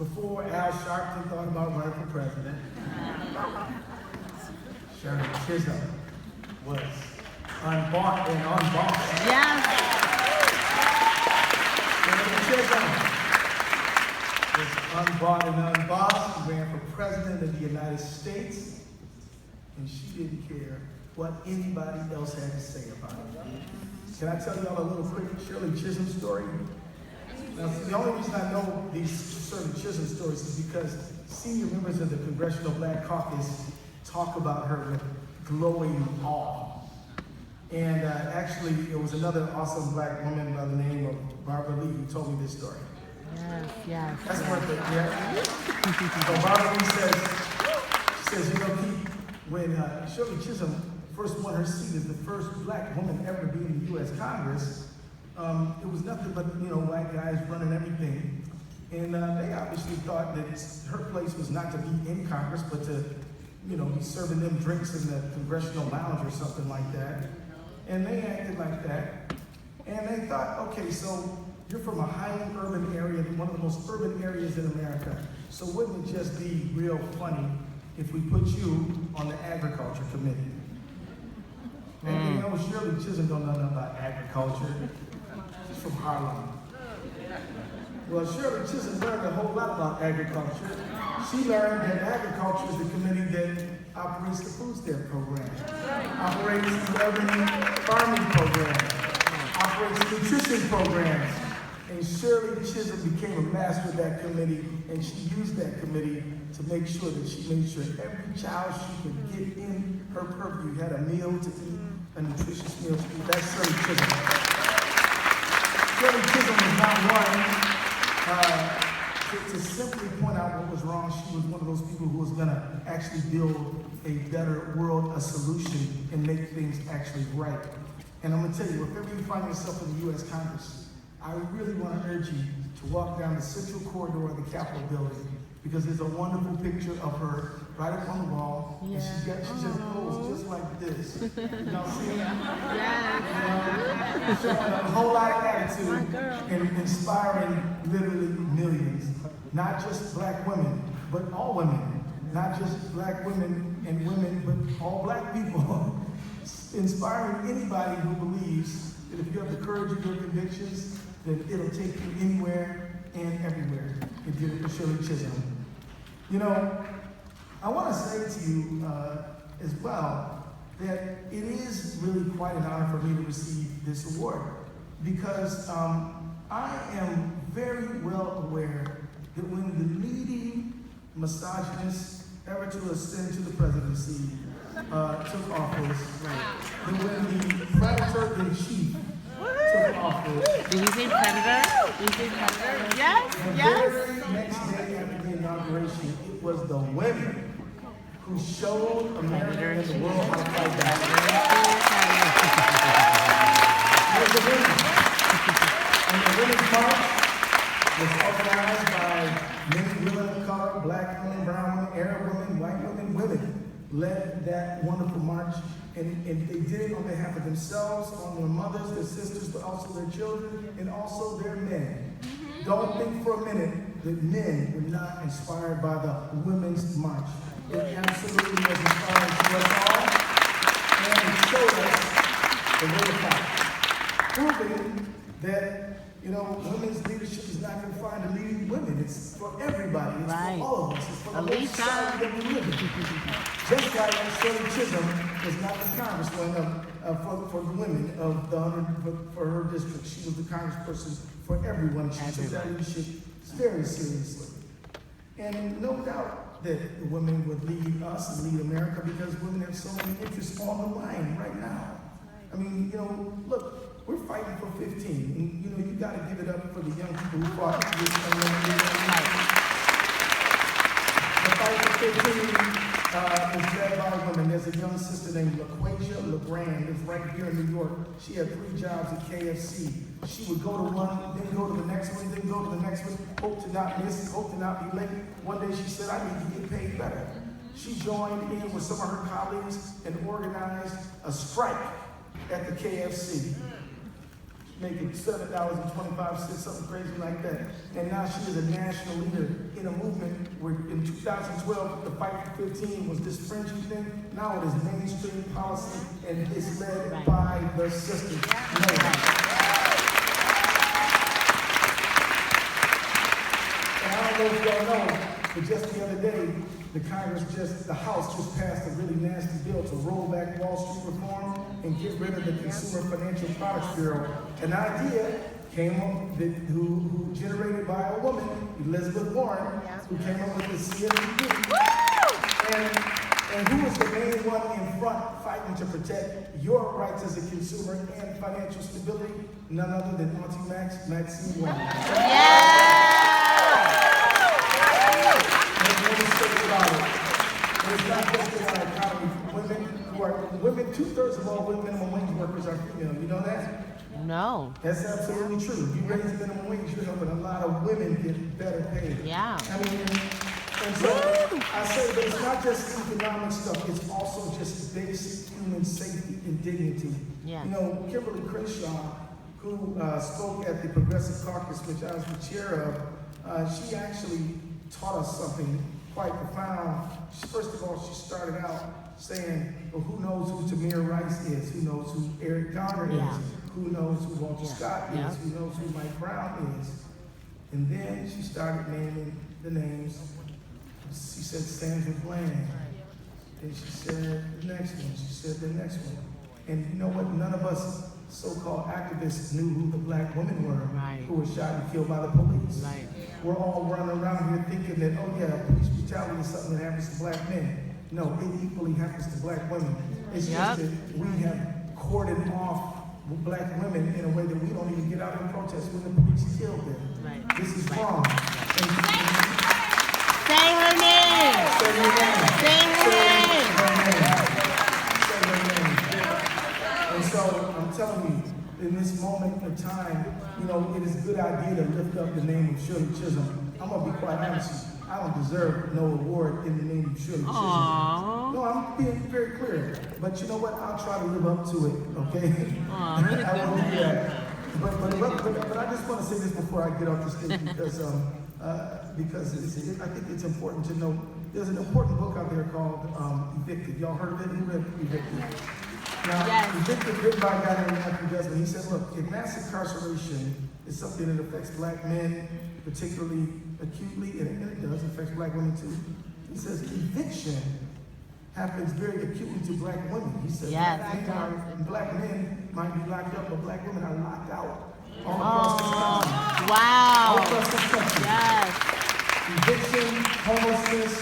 Before Al Sharpton thought about running for president, Shirley Chisholm was unbought and unbossed. Yes. Shirley Chisholm was unbought and unbossed. She ran for president of the United States, and she didn't care what anybody else had to say about it. Can I tell y'all a little quick Shirley Chisholm story? Now, the only reason I know these certain Chisholm stories is because senior members of the Congressional Black Caucus talk about her with glowing awe. And actually, it was another awesome black woman by the name of Barbara Lee who told me this story. Yes. That's worth it, yeah. So Barbara Lee says, you know, when Shirley Chisholm first won her seat as the first black woman ever to be in the U.S. Congress, it was nothing but, you know, white guys running everything. And they obviously thought that her place was not to be in Congress, but to, you know, be serving them drinks in the congressional lounge or something like that. And they acted like that. And they thought, okay, so you're from a highly urban area, one of the most urban areas in America. So wouldn't it just be real funny if we put you on the agriculture committee? And you know, Shirley Chisholm don't know nothing about agriculture. She's from Harlem. Well, Shirley Chisholm learned a whole lot about agriculture. She learned that agriculture is the committee that operates the food stamp program, operates the urban farming program, operates nutrition programs. And Shirley Chisholm became a master of that committee, and she used that committee to make sure that she made sure every child she could get in her purview had a meal to eat, a nutritious meal to eat. That's Shirley Chisholm. Shirley Chisholm was not one to simply point out what was wrong. She was one of those people who was going to actually build a better world, a solution, and make things actually right. And I'm going to tell you, if ever you find yourself in the U.S. Congress, I really want to urge you to walk down the central corridor of the Capitol building, because there's a wonderful picture of her right up on the wall. Yeah. And she just goes just like this. You know, see? Yeah. Showing a whole lot of attitude and inspiring literally millions. Not just black women, but all women. Not just black women and women, but all black people. Inspiring anybody who believes that if you have the courage of your convictions, then it'll take you anywhere and everywhere. It did it for Shirley Chisholm. You know, I want to say to you as well that it is really quite an honor for me to receive this award, because I am very well aware that when the leading misogynist ever to ascend to the presidency took office, and when the predator-in-chief took office. Did you say predator? Did you say predator? Yes, the very next day after the inauguration, it was the women who showed America and the world how to fight back. It was the women. And the Women's March was organized by many women of color, black women, brown women, Arab women, white women. Women led that wonderful march. And they did it on behalf of themselves, on their mothers, their sisters, but also their children, and also their men. Don't think for a minute that men were not inspired by the Women's March. It absolutely was inspiring to us all, and it showed us the way to fight. Proving that, you know, women's leadership is not confined to leading women. It's for everybody. It's for all of us. It's for the whole society that we live in. Just like Shirley Chisholm was not the congresswoman for the women of for her district. She was the congressperson for everyone. She took that leadership very seriously. And no doubt that the women would lead us and lead America, because women have so many interests on the line right now. I mean, you know, look, we're fighting for 15, and you know, you got to give it up for the young people who fought this. The fight for 15 is led by women. There's a young sister named LaQuasia LeGrand, lives right here in New York. She had 3 jobs at KFC. She would go to one, then go to the next one, then go to the next one, hope to not miss, hope to not be late. One day she said, I need to get paid better. She joined in with some of her colleagues and organized a strike at the KFC. making $7.25, something crazy like that. And now she is a national leader in a movement where in 2012, the Fight for 15 was this fringy thing. Now it is mainstream policy and it's led by the sisters. And I don't know if y'all know, but just the other day, the House just passed a really nasty bill to roll back Wall Street reform and get rid of the Consumer Financial Products Bureau. An idea came up who generated by a woman, Elizabeth Warren, who came up with the CFPB. And who is the main one in front fighting to protect your rights as a consumer and financial stability? None other than Auntie Maxine Warren. It's not just in our economy. Women, 2/3 of all minimum wage workers are female. You know that? No. That's absolutely true. If you raise minimum wage, you're helping a lot of women get better paid. Yeah. I mean, and so I say, but it's not just economic stuff. It's also just basic human safety and dignity. Yeah. You know, Kimberly Crenshaw, who spoke at the Progressive Caucus, which I was the chair of, she actually taught us something quite profound. First of all, she started out saying, well, who knows who Tamir Rice is? Who knows who Eric Garner is? Who knows who Walter Scott is? Who knows who Mike Brown is? And then she started naming the names. She said Sandra Bland. And she said the next one. She said the next one. And you know what? None of us so-called activists knew who the black women were who were shot and killed by the police. We're all running around here thinking that, oh yeah, police brutality is something that happens to black men. No, it equally happens to black women. It's just that we have cordoned off black women in a way that we don't even get out and protest when the police killed them. This is wrong. Say her name. Say her name. Say her name. Say her name. And so I'm telling you, in this moment of time, you know, it is a good idea to lift up the name of Shirley Chisholm. I'm gonna be quite honest with you. I don't deserve no award in the name of Shirley Chisholm. No, I'm being very clear. But you know what? I'll try to live up to it, okay? I will do that. But I just want to say this before I get off the stage because I think it's important to know. There's an important book out there called Evicted. Y'all heard of it? Who read Evicted? Now, Evicted, written by a guy named Matthew Desmond. He said, look, if mass incarceration is something that affects black men particularly acutely, and it does affect black women too. He says eviction happens very acutely to black women. He says black men might be locked up, but black women are locked out all across this country. Wow. All across this country. Yes. Eviction, homelessness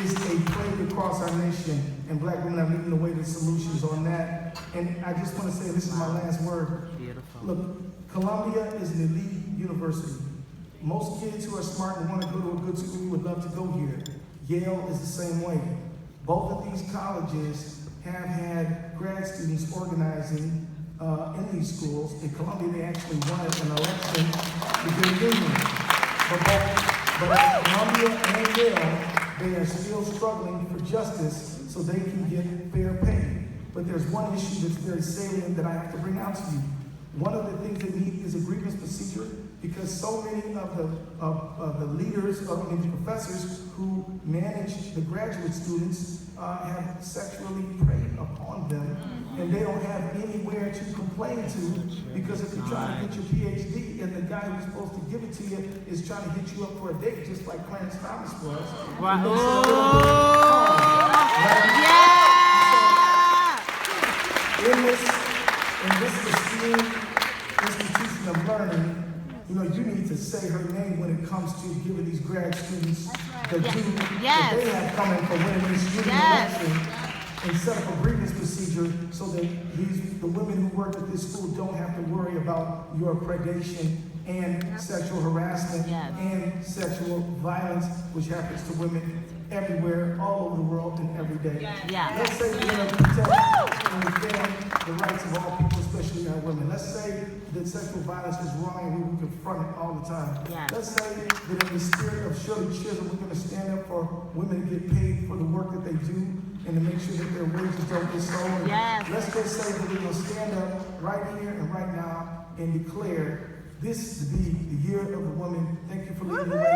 is a plague across our nation, and black women are leading the way to solutions on that. And I just want to say, this is my last word. Beautiful. Look, Columbia is an elite university. Most kids who are smart and want to go to a good school would love to go here. Yale is the same way. Both of these colleges have had grad students organizing in these schools. In Columbia, they actually won an election to get a union. But at Columbia and Yale, they are still struggling for justice so they can get fair pay. But there's one issue that's very salient that I have to bring out to you. One of the things they need is a grievance procedure, because so many of the leaders, the professors who manage the graduate students have sexually preyed upon them, and they don't have anywhere to complain to, because if you're trying to get your PhD and the guy who's supposed to give it to you is trying to hit you up for a date, just like Clarence Thomas was. In this esteemed institution of learning, you know, you need to say her name when it comes to giving these grad students the due that they have coming for winning this student election, and set up a grievance procedure so that the women who work at this school don't have to worry about your predation and sexual harassment and sexual violence, which happens to women everywhere, all over the world, and every day. Let's say we're going to protect and defend the rights of all people, especially our women. Let's say that sexual violence is wrong and we will confront it all the time. Let's say that in the spirit of Shirley Chisholm, we're going to stand up for women to get paid for the work that they do and to make sure that their wages don't get stolen. Let's just say that we're going to stand up right here and right now and declare this to be the year of the woman. Thank you for leading the way.